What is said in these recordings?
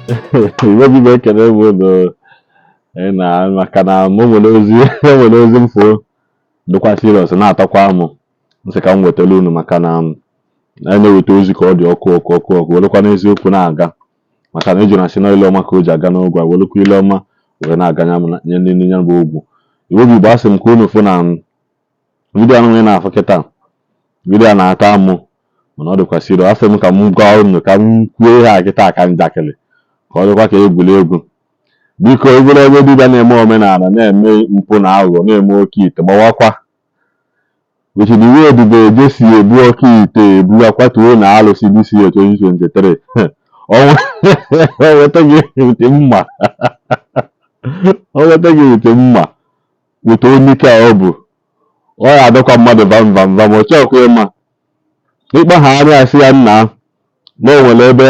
Igwe gị ekele m ụlọ na maka na m nwere ozi enwere ozi mfo dịkwa serious na-atọkwa m nsị ka m wetara unu maka na anyị na-eweta ozi ka ọ dị ọkụ werekwa n'eziokwu na-aga maka na eji na asị na ile ọma ka o ji aga n'ogwu a werekwa ile ọma were na-aga nye ndị ya bụ ogwu. Igwe gị Igbo asị m ka unu fụ na vidiyo anụ na-afụ kịta vidiyo a na-ata amụ mana ọ dịkwa serious. Asị m ka m gwa unu ka m kwuo ihe a kịta aka njakịrị ka ọ dịkwa ka egwuregwu. Biko obere ebe dibịa na-eme omenala na-eme mpụ na aghụghọ na-eme oke ite gbawakwa wechiri iwe ebube eje si ebu oke ite ebu akwatuo na alụsị DCA 2023 o weta gị ite mma weta onye ike ọ bụ ọ ya adọkwa mmadụ vam ọ chọọkwa ịma ịkpa ha anya asị ya nna na o nwere ebe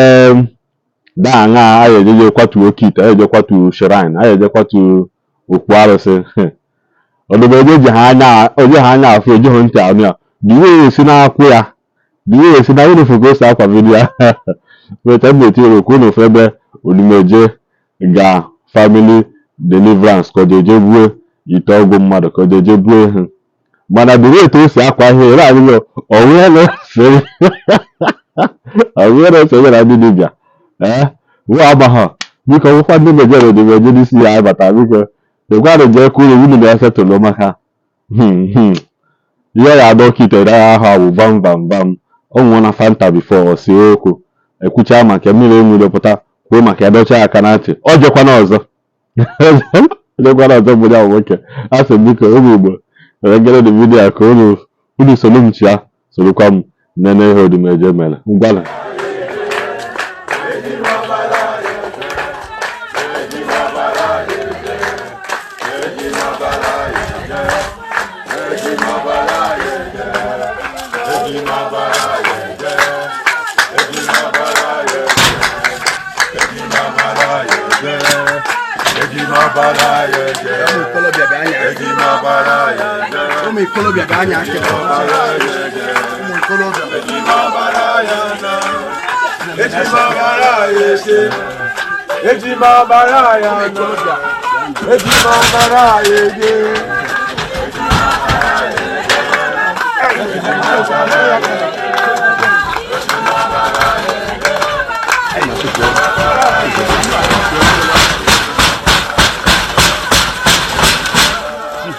daa aṅa anyị ejeje kwatuo oke ite anyị eje kwatuo shrine anyị eje kwatuo okwu arụsị ọdụbeje oje ha anya afọ ejighị ntị anụ ya diwe esi na-akwụ ya diwe esi na unufu ka o si akwa vidiyo weta m na-etinyere okwu unufu ebe olumeje ga family deliverance ka ọ jeje buo ite ọgwụ mmadụ ka ọ jeje buo ihe mana diwe etu o si akwa ihe ere adịghị ọnwụya na-esonye na ndị dibịa nwa agbagha biko nwụkwa ndị mejere odimeje n'isi ya bata biko egwara jee ka unu unu na-esetụlụ maka ihe ya adọ kite ahụ awụ bam ọ nwụọ na fanta bifo o si okwu ekwucha maka mmiri enwere pụta kwuo maka ya docha aka na ntị ọ jekwana ọzọ bụ ya nwoke a sị biko ụmụ Igbo egere dị vidiyo a ka unu soro m chia sorokwa m nene ihe odimeje mere ngwala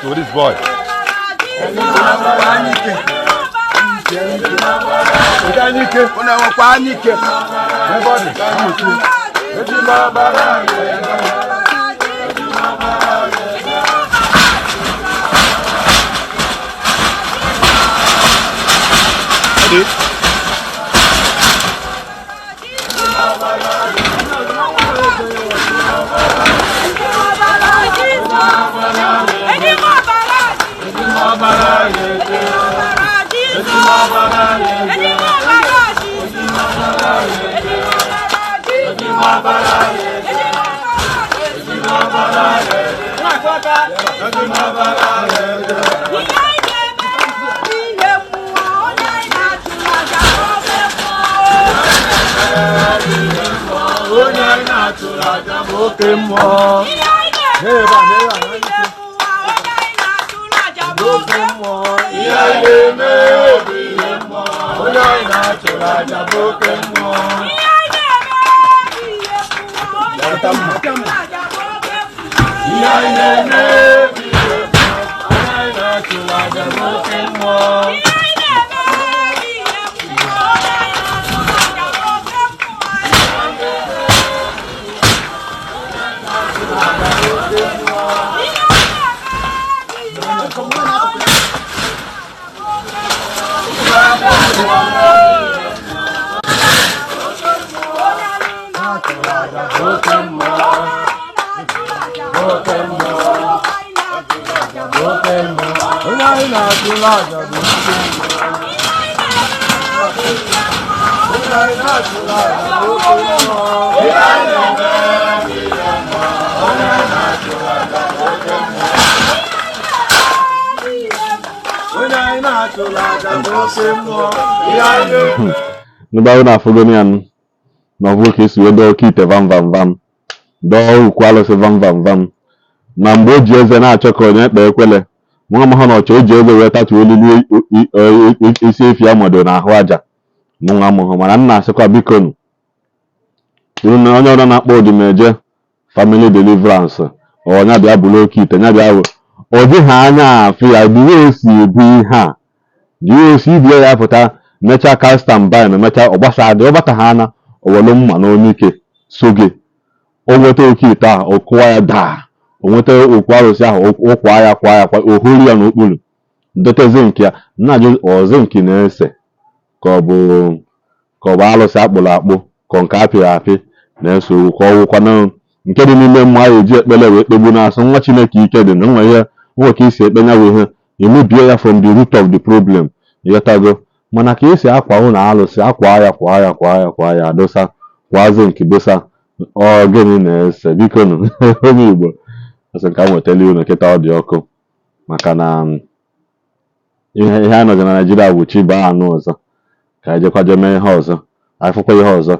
to this boy. Nba na afogonian na ọ bụrụ ka esi wee dọọ oke ite vam dọọ ukwu alụsị vam na mgbe o ji eze na-achọ ka onye kpee ekwele nwa amahụ na ọchọ o ji eze wee tatuo olili isi efi ya mọdụ n'ahụ aja nwa amụhụ mana nna asịkwa biko nụ onye ọrụ na-akpọ Odimeje Family Deliverance ọnya bịa bụrụ oke ite nya bịa ọ dịghị anya afụ ya dịwe esi ebu ihe a dịwe esi ibie ya pụta mechaa kastambai na mechaa ọgbasa adị ọgbata ha anya owelu mma na onye ike so gị o nweta oke ite a ọ kụwa ya daa o nweta okwu arụsị ahụ ụkwa ya ohori ya n'okpuru dotezi nke ya nna-ajụ ọzọ nke na-ese ka ọ bụ alụsị akpụrụ akpụ ka nke apịrị apị na-eso ka ọ wụkwana nke dị n'ime mmụọ ahụ eji ekpele wee kpegbu na-asụ nwa Chineke ike dị na nwe ka isi ekpenye bụ ihe emebie ya from the root of the problem ịghọtago mana ka esi akwa ụlọ alụsị kwa ya dosa kwazi nke dosa ọ gịnị na-ese biko nụ onye Igbo asị ka m wetala unu kịta ọ dị ọkụ maka na ihe a nọzi na Naịjirịa bụ chi baa anụ ọzọ ka anyị jekwaje mee ihe ọzọ anyị fụkwa ihe ọzọ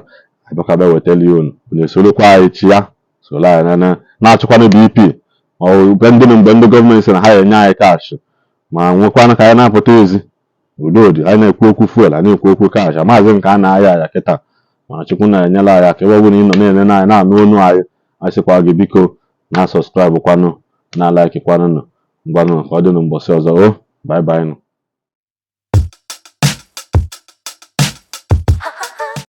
abịakaba wetala unu na-esorokwa anyị chi ya soro anyị na-achụkwana BP mgbe ndị gọọmenti sị na ha enye anyị kaashị ma nwekwana ka anyị na-apụta ezi udodi anyị na-ekwu okwu fuel anyị na-ekwu okwu kaashị maazị nke a na-aya kịta mana Chukwu na-enyela anyị aka ebe ọ bụla ị nọ na-enene anyị na-anụ onu anyị asịkwa gị biko na sọskraịbụ kwanụ na laikị kwanụ ngwanụ ka ọ dị n'ụbọchị ọzọ bye bye nụ.